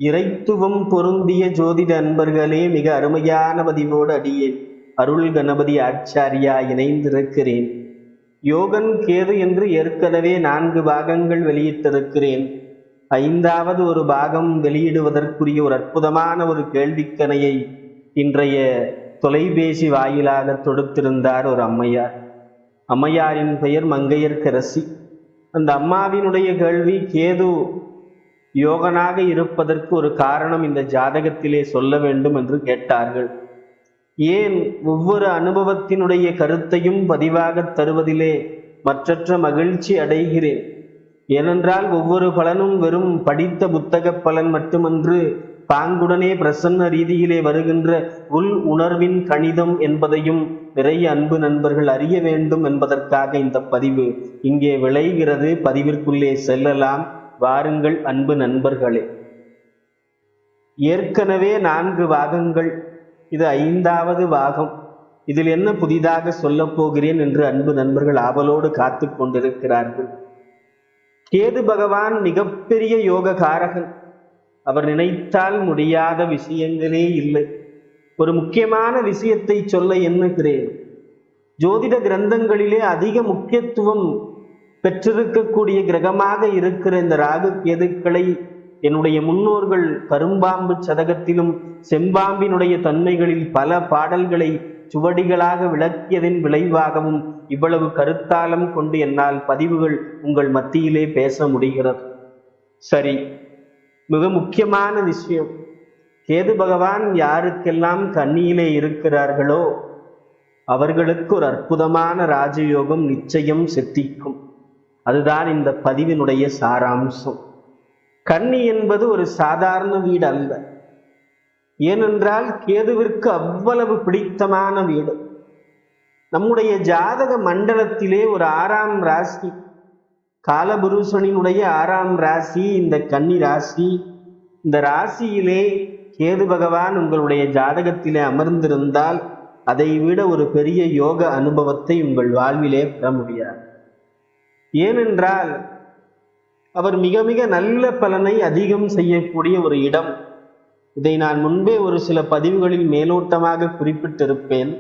இறைத்துவம் பொருந்திய ஜோதிட அன்பர்களே, மிக அருமையான பதிவோடு அடியேன் அருள் கணபதி ஆச்சாரியா இணைந்திருக்கிறேன். யோகன் கேது என்று ஏற்கனவே 4 பாகங்கள் வெளியிட்டிருக்கிறேன். 5வது ஒரு பாகம் வெளியிடுவதற்குரிய ஒரு அற்புதமான ஒரு கேள்விக்கணையை இன்றைய தொலைபேசி வாயிலாக தொடுத்திருந்தார் ஒரு அம்மையார். அம்மையாரின் பெயர் மங்கையர்க்கரசி. அந்த அம்மாவினுடைய கேள்வி, கேது யோகனாக இருப்பதற்கு ஒரு காரணம் இந்த ஜாதகத்திலே சொல்ல வேண்டும் என்று கேட்டார்கள். ஏன் ஒவ்வொரு அனுபவத்தினுடைய கருத்தையும் பதிவாக தருவதிலே மற்றற்ற மகிழ்ச்சி அடைகிறேன். ஏனென்றால் ஒவ்வொரு பலனும் வெறும் படித்த புத்தக பலன் மட்டுமன்று, பாங்குடனே பிரசன்ன ரீதியிலே வருகின்ற உள் உணர்வின் கணிதம் என்பதையும் நிறைய அன்பு நண்பர்கள் அறிய வேண்டும் என்பதற்காக இந்த பதிவு இங்கே விளைகிறது. பதிவிற்குள்ளே செல்லலாம், வாருங்கள் அன்பு நண்பர்களே. ஏற்கனவே 4 பாகங்கள், இது 5வது பாகம். இதில் என்ன புதிதாக சொல்ல போகிறேன் என்று அன்பு நண்பர்கள் ஆவலோடு காத்து கொண்டிருக்கிறார்கள். கேது பகவான் மிகப்பெரிய யோக காரகன். அவர் நினைத்தால் முடியாத விஷயங்களே இல்லை. ஒரு முக்கியமான விஷயத்தை சொல்ல எண்ணுகிறேன். ஜோதிட கிரந்தங்களிலே அதிக முக்கியத்துவம் பெற்றிருக்கக்கூடிய கிரகமாக இருக்கிற இந்த ராகு கேதுக்களை என்னுடைய முன்னோர்கள் கரும்பாம்பு சதகத்திலும் செம்பாம்பினுடைய தன்மைகளில் பல பாடல்களை சுவடிகளாக விளக்கியதின் விளைவாகவும் இவ்வளவு கருத்தாலம் கொண்டு என்னால் பதிவுகள் உங்கள் மத்தியிலே பேச முடிகிறது. சரி, மிக முக்கியமான விஷயம், கேது பகவான் யாருக்கெல்லாம் கன்னியிலே இருக்கிறார்களோ அவர்களுக்கு ஒரு அற்புதமான ராஜயோகம் நிச்சயம் சித்திக்கும். அதுதான் இந்த பதிவினுடைய சாராம்சம். கன்னி என்பது ஒரு சாதாரண வீடு அல்ல. ஏனென்றால் கேதுவிற்கு அவ்வளவு பிடித்தமான வீடு. நம்முடைய ஜாதக மண்டலத்திலே ஒரு 6ஆம் ராசி, காலபுருஷனினுடைய 6ஆம் ராசி இந்த கன்னி ராசி. இந்த ராசியிலே கேது பகவான் உங்களுடைய ஜாதகத்திலே அமர்ந்திருந்தால் அதை விட ஒரு பெரிய யோக அனுபவத்தை உங்கள் வாழ்விலே பெற முடியாது. ஏனென்றால் அவர் மிக மிக நல்ல பலனை அதிகம் செய்யக்கூடிய ஒரு இடம். இதை நான் முன்பே ஒரு சில பதிவுகளில் மேலோட்டமாக குறிப்பிட்டிருப்பேன்.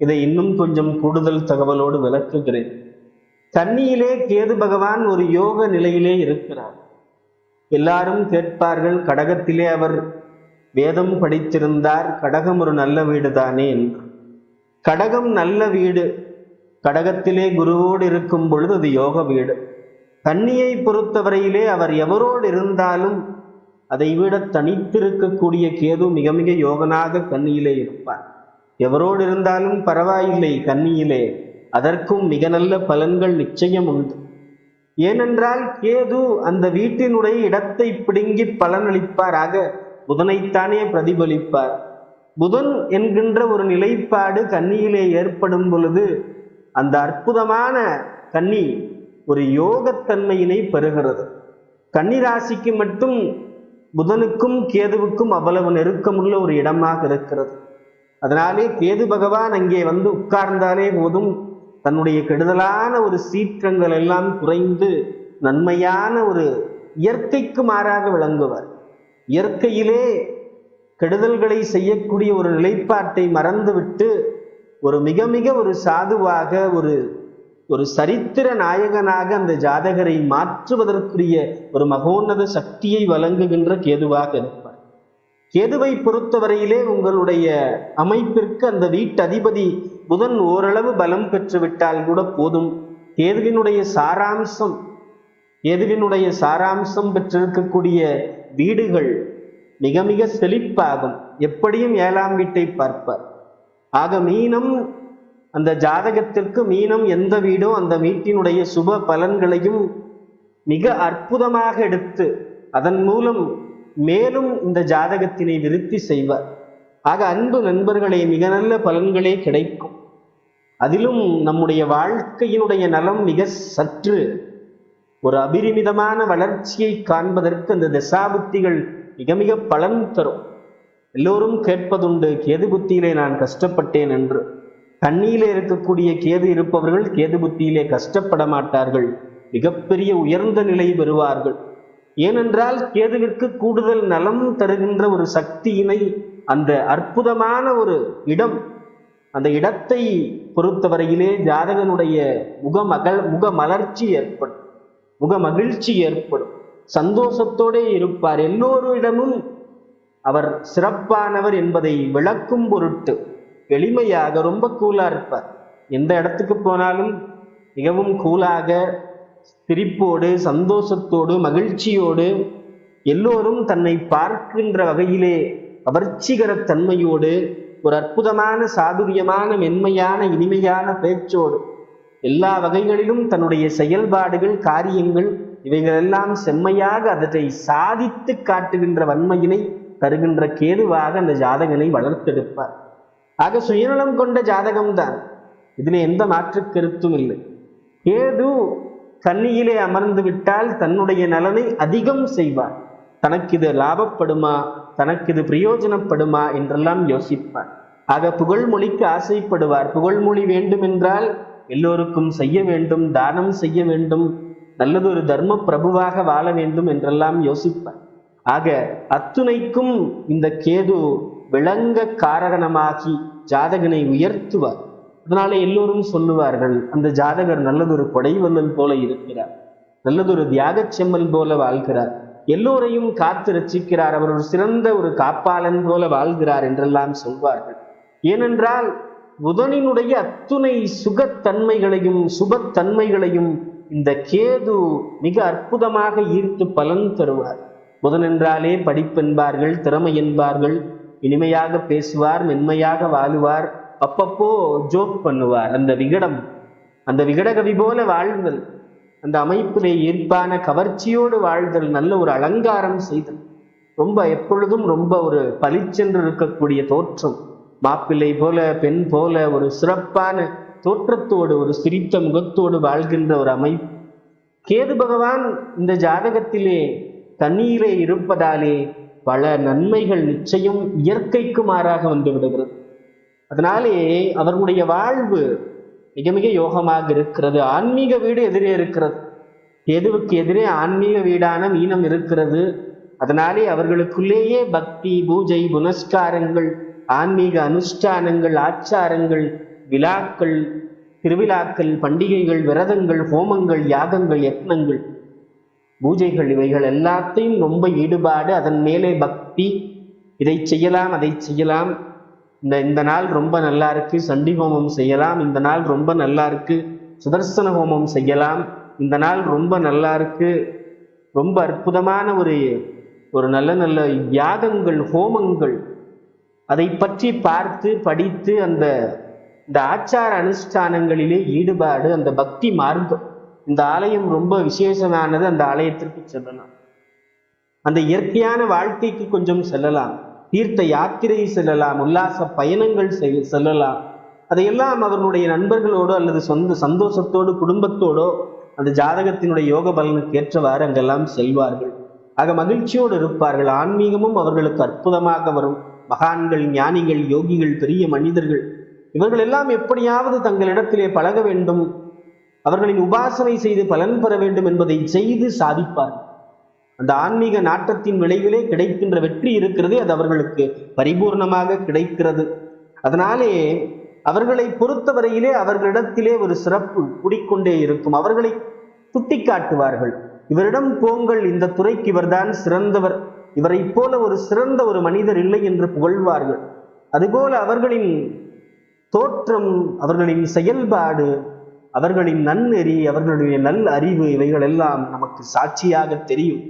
இதை இன்னும் கொஞ்சம் கூடுதல் தகவலோடு விளக்குகிறேன். கன்னியிலே கேது பகவான் ஒரு யோக நிலையிலே இருக்கிறார். எல்லாரும் கேட்பார்கள், கடகத்திலே அவர் வேதம் படித்திருந்தார், கடகம் ஒரு நல்ல வீடு தானே என்று. கடகம் நல்ல வீடு. கடகத்திலே குருவோடு இருக்கும் பொழுது அது யோக வீடு. கன்னியை பொறுத்தவரையிலே அவர் எவரோடு இருந்தாலும் அதை விட தனித்திருக்கக்கூடிய கேது மிக மிக யோகனாக கன்னியிலே இருப்பார். எவரோடு இருந்தாலும் பரவாயில்லை, கன்னியிலே அதற்கும் மிக நல்ல பலன்கள் நிச்சயம் உண்டு. ஏனென்றால் கேது அந்த வீட்டினுடைய இடத்தை பிடுங்கி பலனளிப்பாராக புதனைத்தானே பிரதிபலிப்பார். புதன் என்கின்ற ஒரு நிலைப்பாடு கன்னியிலே ஏற்படும் பொழுது அந்த அற்புதமான கன்னி ஒரு யோகத்தன்மையினை பெறுகிறது. கன்னிராசிக்கு மட்டும் புதனுக்கும் கேதுவுக்கும் அவ்வளவு நெருக்கமுள்ள ஒரு இடமாக இருக்கிறது. அதனாலே கேது பகவான் அங்கே வந்து உட்கார்ந்தாலே போதும், தன்னுடைய கெடுதலான ஒரு சீற்றங்கள் எல்லாம் குறைந்து நன்மையான ஒரு இயற்கைக்கு மாறாக விளங்குவார். இயற்கையிலே கெடுதல்களை செய்யக்கூடிய ஒரு நிலைப்பாட்டை மறந்துவிட்டு ஒரு மிக மிக ஒரு சாதுவாக ஒரு சரித்திர நாயகனாக அந்த ஜாதகரை மாற்றுவதற்குரிய ஒரு மகோன்னத சக்தியை வழங்குகின்ற கேதுவாக இருப்பார். கேதுவை பொறுத்தவரையிலே உங்களுடைய அமைப்பிற்கு அந்த வீட்டு அதிபதி புதன் ஓரளவு பலம் பெற்றுவிட்டால் கூட போதும். கேதுவினுடைய சாராம்சம் பெற்றிருக்கக்கூடிய வீடுகள் மிக மிக செழிப்பாகும். எப்படியும் 7ஆம் வீட்டை பார்ப்பார். ஆக மீனம், அந்த ஜாதகத்திற்கு மீனம் எந்த வீடோ அந்த வீட்டினுடைய சுப பலன்களையும் மிக அற்புதமாக எடுத்து அதன் மூலம் மேலும் இந்த ஜாதகத்தினை விருத்தி செய்வார். ஆக அன்பு நண்பர்களே, மிக நல்ல பலன்களே கிடைக்கும். அதிலும் நம்முடைய வாழ்க்கையினுடைய நலம் மிக சற்று ஒரு அபரிமிதமான வளர்ச்சியை காண்பதற்கு அந்த தசாபுத்திகள் மிக மிக பலன் தரும். எல்லோரும் கேட்பதுண்டு, கேது புத்தியிலே நான் கஷ்டப்பட்டேன் என்று. கன்னியிலே இருக்கக்கூடிய கேது இருப்பவர்கள் கேது புத்தியிலே கஷ்டப்பட மாட்டார்கள், மிகப்பெரிய உயர்ந்த நிலை பெறுவார்கள். ஏனென்றால் கேதுவிற்கு கூடுதல் நலம் தருகின்ற ஒரு சக்தியினை, அந்த அற்புதமான ஒரு இடம், அந்த இடத்தை பொறுத்தவரையிலே ஜாதகனுடைய முக மலர்ச்சி ஏற்படும், முக மகிழ்ச்சி ஏற்படும், சந்தோஷத்தோடே இருப்பார். எல்லோரிடமும் அவர் சிறப்பானவர் என்பதை விளக்கும் பொருட்டு எளிமையாக ரொம்ப கூலா இருப்பார். எந்த இடத்துக்கு போனாலும் மிகவும் கூலாக, சிரிப்போடு, சந்தோஷத்தோடு, மகிழ்ச்சியோடு, எல்லோரும் தன்னை பார்க்கின்ற வகையிலே கவர்ச்சிகர தன்மையோடு, ஒரு அற்புதமான சாதுரியமான மென்மையான இனிமையான பேச்சோடு, எல்லா வகைகளிலும் தன்னுடைய செயல்பாடுகள் காரியங்கள் இவைகளெல்லாம் செம்மையாக அதனை சாதித்து காட்டுகின்ற வன்மையினை தருகின்ற கேதுவாக அந்த ஜாதகனை வளர்த்தெடுப்பார். ஆக சுயநலம் கொண்ட ஜாதகம்தான், இதில் எந்த மாற்று கருத்தும் இல்லை. கேது கன்னியிலே அமர்ந்து விட்டால் தன்னுடைய நலனை அதிகம் செய்வார். தனக்கு இது லாபப்படுமா, தனக்கு இது பிரயோஜனப்படுமா என்றெல்லாம் யோசிப்பார். ஆக புகழ்மொழிக்கு ஆசைப்படுவார். புகழ்மொழி வேண்டும் என்றால் எல்லோருக்கும் செய்ய வேண்டும், தானம் செய்ய வேண்டும், நல்லதொரு தர்ம பிரபுவாக வாழ வேண்டும் என்றெல்லாம் யோசிப்பார். ஆக அத்துணைக்கும் இந்த கேது விளங்க காரணமாகி ஜாதகனை உயர்த்துவார். அதனால எல்லோரும் சொல்லுவார்கள், அந்த ஜாதகர் நல்லதொரு கொடைவல்லல் போல இருக்கிறார், நல்லதொரு தியாக செம்மல் போல வாழ்கிறார், எல்லோரையும் காத்து ரட்சிக்கிறார், அவர் ஒரு சிறந்த ஒரு காப்பாளன் போல வாழ்கிறார் என்றெல்லாம் சொல்வார்கள். ஏனென்றால் புதனினுடைய அத்துணை சுகத்தன்மைகளையும் சுபத்தன்மைகளையும் இந்த கேது மிக அற்புதமாக ஈர்த்து பலன் தருவார். புதன் என்றாலே படிப்பென்பார்கள், திறமை என்பார்கள், இனிமையாக பேசுவார், மென்மையாக வாழுவார், அப்பப்போ ஜோக் பண்ணுவார். அந்த விகடகவி போல வாழ்தல், அந்த அமைப்பிலே ஈர்ப்பான கவர்ச்சியோடு வாழ்தல், நல்ல ஒரு அலங்காரம் செய்தல், ரொம்ப எப்பொழுதும் ரொம்ப ஒரு பளிச்சென்று இருக்கக்கூடிய தோற்றம், மாப்பிள்ளை போல பெண் போல ஒரு சிறப்பான தோற்றத்தோடு ஒரு சிரித்த முகத்தோடு வாழ்கின்ற ஒரு அமைப்பு. கேது பகவான் இந்த ஜாதகத்திலே கன்னியிலே இருப்பதாலே பல நன்மைகள் நிச்சயம் இயற்கைக்கு மாறாக வந்து விடுகிறது. அதனாலே அவர்களுடைய வாழ்வு மிக மிக யோகமாக இருக்கிறது. ஆன்மீக வீடு எதிரே இருக்கிறது. கேதுவுக்கு எதிரே ஆன்மீக வீடான மீனம் இருக்கிறது. அதனாலே அவர்களுக்குள்ளேயே பக்தி, பூஜை, புனஸ்காரங்கள், ஆன்மீக அனுஷ்டானங்கள், ஆச்சாரங்கள், விழாக்கள், திருவிழாக்கள், பண்டிகைகள், விரதங்கள், ஹோமங்கள், யாகங்கள், யத்னங்கள், பூஜைகள், இவைகள் எல்லாத்தையும் ரொம்ப ஈடுபாடு, அதன் மேலே பக்தி. இதை செய்யலாம், அதை செய்யலாம், இந்த நாள் ரொம்ப நல்லா இருக்கு, சண்டி ஹோமம் செய்யலாம், இந்த நாள் ரொம்ப நல்லா இருக்கு, சுதர்சன ஹோமம் செய்யலாம், இந்த நாள் ரொம்ப நல்லா இருக்கு, ரொம்ப அற்புதமான ஒரு நல்ல நல்ல யாகங்கள், ஹோமங்கள், அதை பற்றி பார்த்து படித்து இந்த ஆச்சார அனுஷ்டானங்களிலே ஈடுபாடு, அந்த பக்தி மார்க்கம். இந்த ஆலயம் ரொம்ப விசேஷமானது, அந்த ஆலயத்திற்கு செல்லலாம், அந்த இயற்கையான வாழ்க்கைக்கு கொஞ்சம் செல்லலாம், தீர்த்த யாத்திரை செல்லலாம், உல்லாச பயணங்கள் செல்லலாம். அதையெல்லாம் அவர்களுடைய நண்பர்களோடு அல்லது சொந்த சந்தோஷத்தோடு குடும்பத்தோடோ அந்த ஜாதகத்தினுடைய யோக பலனுக்கு ஏற்றவாறு அங்கெல்லாம் செல்வார்கள். ஆக மகிழ்ச்சியோடு இருப்பார்கள். ஆன்மீகமும் அவர்களுக்கு அற்புதமாக வரும். மகான்கள், ஞானிகள், யோகிகள், பெரிய மனிதர்கள், இவர்கள் எல்லாம் எப்படியாவது தங்களிடத்திலே பழக வேண்டும், அவர்களின் உபாசனை செய்து பலன் பெற வேண்டும் என்பதை செய்து சாதிப்பார்கள். அந்த ஆன்மீக நாட்டத்தின் விளைவிலே கிடைக்கின்ற வெற்றி இருக்கிறது, அது அவர்களுக்கு பரிபூர்ணமாக கிடைக்கிறது. அதனாலே அவர்களை பொறுத்தவரையிலே அவர்களிடத்திலே ஒரு சிறப்பு கூடிக்கொண்டே இருக்கும். அவர்களை சுட்டி காட்டுவார்கள். இவரிடம் போங்கள், இந்த துறைக்கு இவர்தான் சிறந்தவர், இவரை போல ஒரு சிறந்த ஒரு மனிதர் இல்லை என்று புகழ்வார்கள். அதுபோல அவர்களின் தோற்றம், அவர்களின் செயல்பாடு, அவர்களின் நன்னெறி, அவர்களுடைய நல் அறிவு, இவைகள் எல்லாம் நமக்கு சாட்சியாக தெரியும்.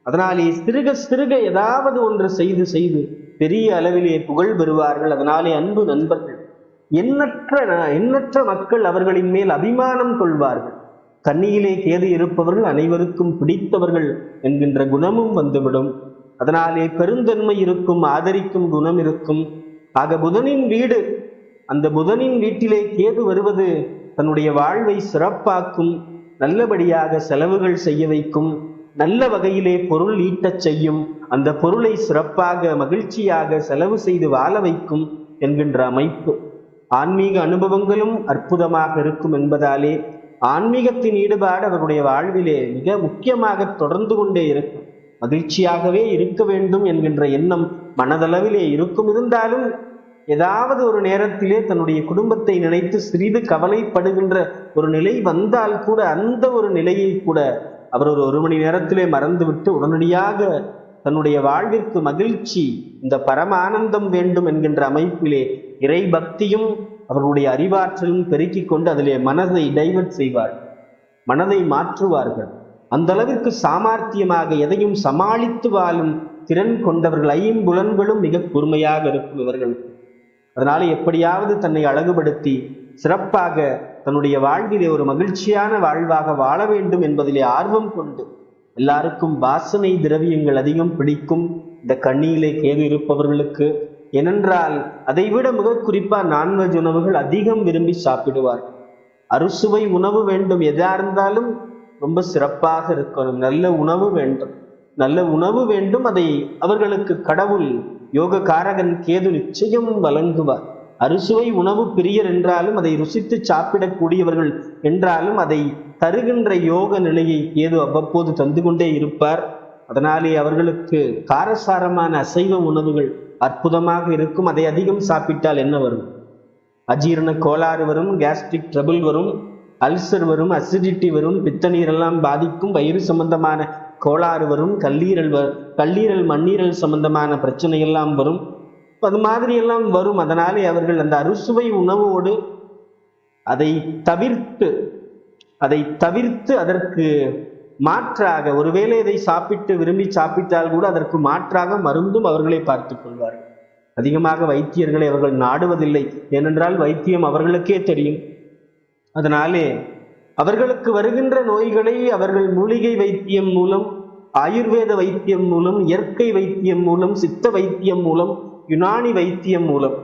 அதனாலே சிறுக சிறுக ஏதாவது ஒன்று செய்து செய்து பெரிய அளவிலே புகழ் பெறுவார்கள். அதனாலே அன்பு நண்பர்கள், எண்ணற்ற மக்கள் அவர்களின் மேல் அபிமானம் கொள்வார்கள். கன்னியிலே கேது இருப்பவர்கள் அனைவருக்கும் பிடித்தவர்கள் என்கின்ற குணமும் வந்துவிடும். அதனாலே பெருந்தன்மை இருக்கும், ஆதரிக்கும் குணம் இருக்கும். ஆக புதனின் வீடு, அந்த புதனின் வீட்டிலே கேது வருவது தன்னுடைய வாழ்வை சிறப்பாக்கும், நல்லபடியாக செலவுகள் செய்ய வைக்கும், நல்ல வகையிலே பொருள் ஈட்டச் செய்யும், அந்த பொருளை சிறப்பாக மகிழ்ச்சியாக செலவு செய்து வாழ வைக்கும் என்கின்ற அமைப்பு. ஆன்மீக அனுபவங்களும் அற்புதமாக இருக்கும் என்பதாலே ஆன்மீகத்தின் ஈடுபாடு அவருடைய வாழ்விலே மிக முக்கியமாக தொடர்ந்து கொண்டே இருக்கும். மகிழ்ச்சியாகவே இருக்க வேண்டும் என்கின்ற எண்ணம் மனதளவிலே இருந்தாலும் ஏதாவது ஒரு நேரத்திலே தன்னுடைய குடும்பத்தை நினைத்து சிறிது கவலைப்படுகின்ற ஒரு நிலை வந்தால் கூட அந்த ஒரு நிலையை கூட அவர் ஒரு மணி நேரத்திலே மறந்துவிட்டு உடனடியாக தன்னுடைய வாழ்விற்கு மகிழ்ச்சி, இந்த பரம ஆனந்தம் வேண்டும் என்கின்ற அமைப்பிலே இறை பக்தியும் அவர்களுடைய அறிவாற்றலும் பெருக்கிக் கொண்டு அதிலே மனதை டைவர்ட் செய்வார்கள், மனதை மாற்றுவார்கள். அந்த அளவிற்கு சாமர்த்தியமாக எதையும் சமாளித்து வாழும் திறன் கொண்டவர்கள், ஐம்புலன்களும் மிக கூர்மையாக இருக்கும் இவர்கள். அதனால எப்படியாவது தன்னை அழகுபடுத்தி சிறப்பாக தன்னுடைய வாழ்விலே ஒரு மகிழ்ச்சியான வாழ்வாக வாழ வேண்டும் என்பதிலே ஆர்வம் கொண்டு எல்லாருக்கும் வாசனை திரவியங்கள் அதிகம் பிடிக்கும் இந்த கன்னியிலே கேது இருப்பவர்களுக்கு. ஏனென்றால் அதைவிட மிக குறிப்பா நான்வெஜ் உணவுகள் அதிகம் விரும்பி சாப்பிடுவார். அறுசுவை உணவு வேண்டும், எதா இருந்தாலும் ரொம்ப சிறப்பாக இருக்கணும், நல்ல உணவு வேண்டும், நல்ல உணவு வேண்டும். அதை அவர்களுக்கு கடவுள் யோக காரகன் கேது நிச்சயம் வழங்குவார். அறுசுவை உணவு பிரியர் என்றாலும், அதை ருசித்து சாப்பிடக்கூடியவர்கள் என்றாலும், அதை தருகின்ற யோக நிலையை கேது அவ்வப்போது தந்து கொண்டே இருப்பார். அதனாலே அவர்களுக்கு காரசாரமான அசைவ உணவுகள் அற்புதமாக இருக்கும். அதை அதிகம் சாப்பிட்டால் என்ன வரும்? அஜீரண கோளாறு வரும், கேஸ்ட்ரிக் ட்ரபிள் வரும், அல்சர் வரும், அசிடிட்டி வரும், பித்த நீரெல்லாம் பாதிக்கும், வயிறு சம்பந்தமான கோளாறு வரும், கல்லீரல் மண்ணீரல் சம்பந்தமான பிரச்சனை எல்லாம் வரும். அது மாதிரி எல்லாம் வரும். அதனாலே அவர்கள் அந்த அறுசுவை உணவோடு அதை தவிர்த்து அதற்கு மாற்றாக, ஒருவேளை இதை சாப்பிட்டு விரும்பி சாப்பிட்டால் கூட அதற்கு மாற்றாக மருந்தும் அவர்களே பார்த்துக் கொள்வார்கள். அதிகமாக வைத்தியர்களை அவர்கள் நாடுவதில்லை, ஏனென்றால் வைத்தியம் அவர்களுக்கே தெரியும். அதனாலே அவர்களுக்கு வருகின்ற நோய்களை அவர்கள் மூலிகை வைத்தியம் மூலம், ஆயுர்வேத வைத்தியம் மூலம், இயற்கை வைத்தியம் மூலம், சித்த வைத்தியம் மூலம், யுனானி வைத்தியம் மூலம்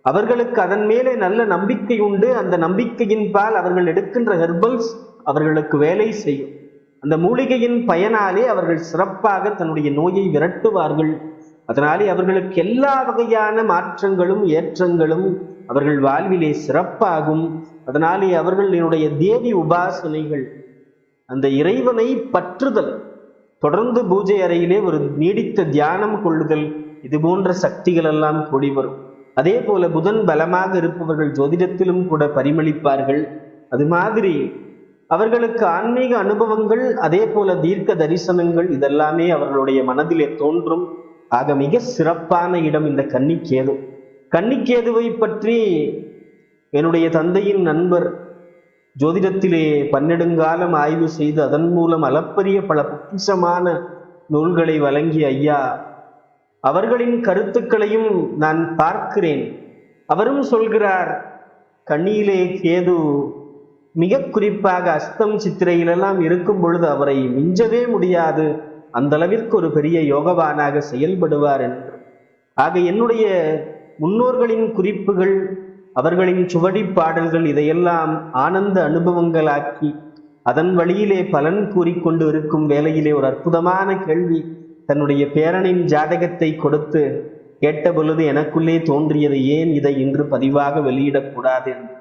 அவர்களுக்கு அதன் மேலே நல்ல நம்பிக்கை உண்டு. அந்த நம்பிக்கையின் பால் அவர்கள் எடுக்கின்ற ஹெர்பல்ஸ் அவர்களுக்கு வேலை செய்யும். அந்த மூலிகையின் பயனாலே அவர்கள் சிறப்பாக தன்னுடைய நோயை விரட்டுவார்கள். அதனாலே அவர்களுக்கு எல்லா வகையான மாற்றங்களும் ஏற்றங்களும் அவர்கள் வாழ்விலே சிறப்பாகும். அதனாலே அவர்களுடைய தேவி உபாசனைகள், அந்த இறைவனை பற்றுதல், தொடர்ந்து பூஜை அறையிலே ஒரு நீடித்த தியானம் கொள்ளுதல், இது போன்ற சக்திகள் எல்லாம் கூடி வரும். அதே போல புதன் பலமாக இருப்பவர்கள் ஜோதிடத்திலும் கூட பரிமளிப்பார்கள். அது மாதிரி அவர்களுக்கு ஆன்மீக அனுபவங்கள், அதே போல தீர்க்க தரிசனங்கள், இதெல்லாமே அவர்களுடைய மனதிலே தோன்றும். ஆக மிக சிறப்பான இடம் இந்த கன்னிக்கேது. கன்னிக்கேதுவை பற்றி என்னுடைய தந்தையின் நண்பர் ஜோதிடத்திலே பன்னெடுங்காலம் ஆய்வு செய்து அதன் மூலம் அளப்பரிய பல பொக்கிஷமான நூல்களை வழங்கிய ஐயா அவர்களின் கருத்துக்களையும் நான் பார்க்கிறேன். அவரும் சொல்கிறார், கன்னியிலே கேது மிக குறிப்பாக அஸ்தம் சித்திரையிலெல்லாம் இருக்கும் பொழுது அவரை மிஞ்சவே முடியாது, அந்த அளவிற்கு ஒரு பெரிய யோகவானாக செயல்படுவார் என்று. ஆக என்னுடைய முன்னோர்களின் குறிப்புகள், அவர்களின் சுவடி பாடல்கள், இதையெல்லாம் ஆனந்த அனுபவங்களாக்கி அதன் வழியிலே பலன் கூறிக்கொண்டு இருக்கும் வேளையிலே ஒரு அற்புதமான கேள்வி தன்னுடைய பேரனின் ஜாதகத்தை கொடுத்து கேட்ட பொழுது எனக்குள்ளே தோன்றியது, ஏன் இதை இன்று பதிவாக வெளியிடக்கூடாது என்று.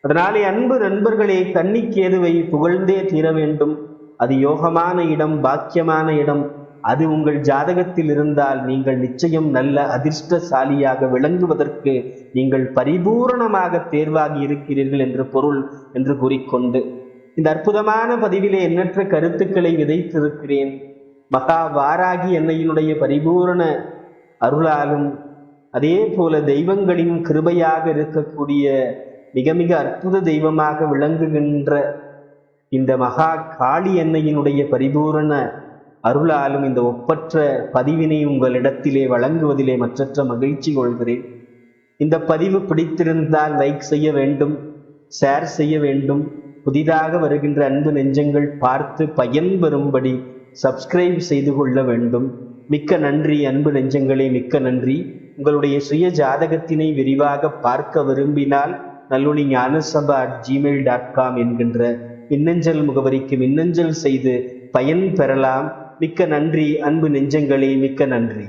அதனாலே அன்பு நண்பர்களே, கன்னிக்கேதுவை புகழ்ந்தே தீர வேண்டும். அது யோகமான இடம், பாக்கியமான இடம். அது உங்கள் ஜாதகத்தில் இருந்தால் நீங்கள் நிச்சயம் நல்ல அதிர்ஷ்டசாலியாக விளங்குவதற்கு நீங்கள் பரிபூரணமாக தேர்வாகி இருக்கிறீர்கள் என்று பொருள் என்று கூறிக்கொண்டு இந்த அற்புதமான பதிவிலே எண்ணற்ற கருத்துக்களை விதைத்திருக்கிறேன். மகா வாராகி அன்னையினுடைய பரிபூரண அருளாலும் அதே போல தெய்வங்களின் கிருபையாக இருக்கக்கூடிய மிக மிக அற்புத தெய்வமாக விளங்குகின்ற இந்த மகா காளி அன்னையினுடைய பரிபூரண அருளாலும் இந்த ஒப்பற்ற பதிவினை உங்களிடத்திலே வழங்குவதிலே மற்றற்ற மகிழ்ச்சி கொள்கிறேன். இந்த பதிவு பிடித்திருந்தால் லைக் செய்ய வேண்டும், ஷேர் செய்ய வேண்டும். புதிதாக வருகின்ற அன்பு நெஞ்சங்கள் பார்த்து பயன்பெறும்படி சப்ஸ்கிரைப் செய்து கொள்ள வேண்டும். மிக்க நன்றி அன்பு நெஞ்சங்களே, மிக்க நன்றி. உங்களுடைய சுய ஜாதகத்தினை விரிவாக பார்க்க விரும்பினால் நல்லொளி ஞானசபா@gmail.com என்கின்ற மின்னஞ்சல் முகவரிக்கு மின்னஞ்சல் செய்து பயன் பெறலாம். மிக்க நன்றி அன்பு நெஞ்சங்களே, மிக்க நன்றி.